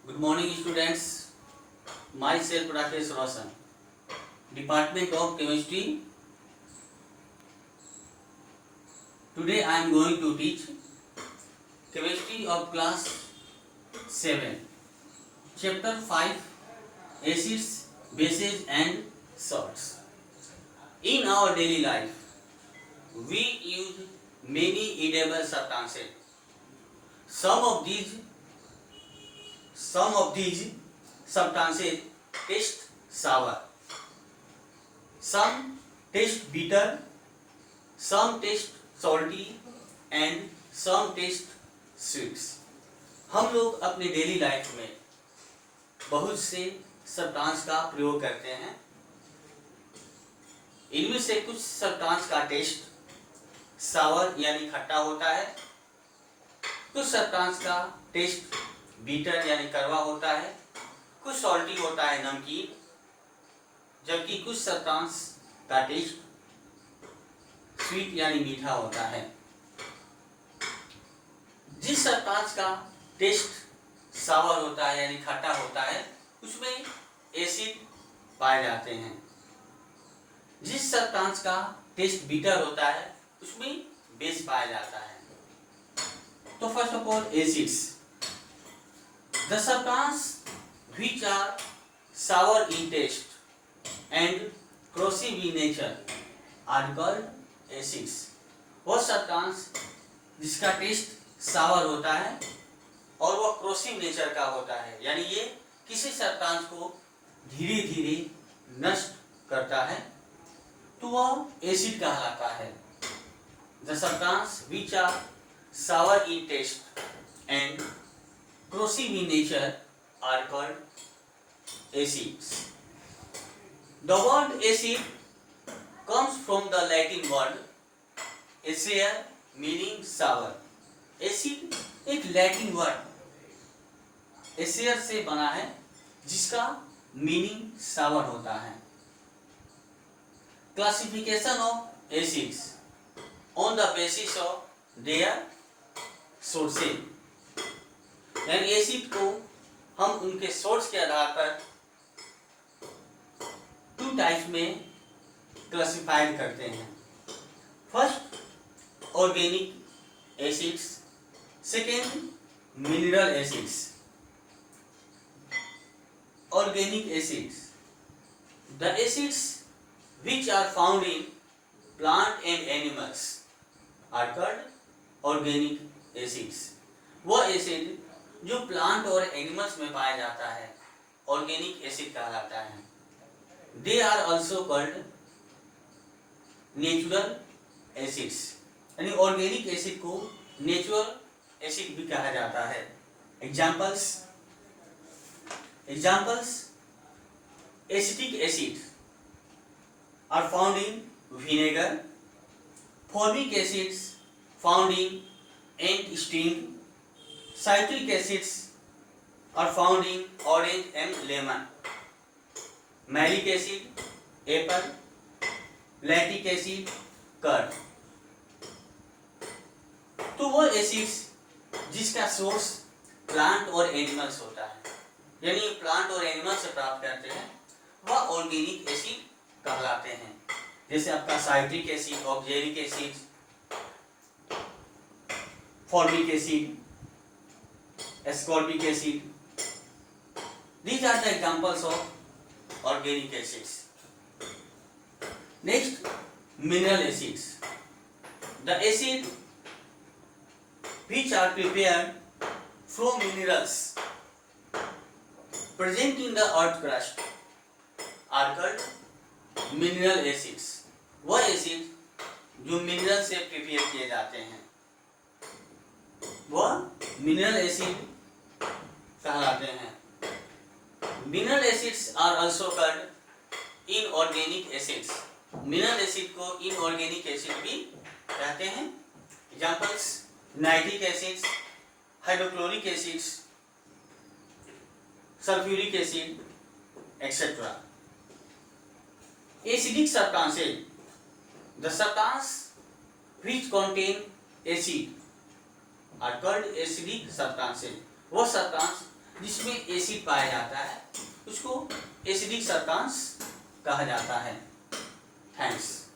Good morning, students. Myself Rakesh Roshan, Department of Chemistry. Today I am going to teach Chemistry of Class 7, Chapter 5, Acids, Bases and Salts. In our daily life, we use many edible substances. Some of these substances taste sour, some taste bitter, some taste salty and some taste sweets. हम लोग अपने daily life में बहुत से substance का प्रयोग करते हैं. इनमें से कुछ सब्सटेंस का टेस्ट सावर यानी खट्टा होता है, कुछ सब्सटेंस का टेस्ट बीटर यानी कड़वा होता है, कुछ सॉल्टी होता है नमकीन, जबकि कुछ सब्सटेंस का टेस्ट स्वीट यानी मीठा होता है. जिस सब्सटेंस का टेस्ट सावर होता है यानी खट्टा होता है उसमें एसिड पाए जाते हैं. जिस सब्सटेंस का टेस्ट बीटर होता है उसमें बेस पाया जाता है. तो first of all acids. The substances which are sour in taste and corrosive in nature are called acids. वो सब्सटेंस जिसका टेस्ट सावर होता है और वो corrosive नेचर का होता है, यानी ये किसी सब्सटेंस को धीरे धीरे नष्ट करता है, तो वह एसिड कहलाता है. The substances which are sour in taste and corrosive in nature are called acids. The word acid comes from the Latin word acere meaning sour. Acid एक लैटिन वर्ड acere से बना है जिसका मीनिंग सावर होता है. Classification of acids on the basis of their sources. यानी acid को हम उनके सोर्स के आधार पर टू टाइप्स में क्लासिफाइड करते हैं. First organic acids, second mineral acids. Organic acids, the acids which are found in plant and animals are called organic acids. वो एसिड जो प्लांट और एनिमल्स में पाया जाता है ऑर्गेनिक एसिड कहलाता है. They are also called natural acids. यानी ऑर्गेनिक एसिड को नेचुरल एसिड भी कहा जाता है. Examples acetic acid are found in vinegar. Formic acids found in ant sting. Citric acids are found in orange and lemon. Malic acid, apple. Lactic acid, curd. तो वो acids जिसका source plant और animals होता है, यानी plant और animal से प्राप्त करते हैं, वह ऑर्गेनिक एसिड कहलाते हैं. जैसे आपका citric acid, oxalic acid, formic acid, ascorbic acid. These are the examples of organic acids. Next, mineral acids. The acid which are prepared from minerals present in the earth crust are called mineral acids. वो acid जो mineral से prepare किए जाते हैं वह mineral acid कहलाते हैं. Mineral acids are also called inorganic acids. Mineral acid को इनऑर्गेनिक एसिड भी कहते हैं. Examples nitric acids, hydrochloric acids, sulphuric acid etcetera. Acidic substances, the substance which contain acid are called acidic substances. वो substance जिसमें acid पाया जाता है उसको एसिडिक सब्सटेंस कहा जाता है। थैंक्स।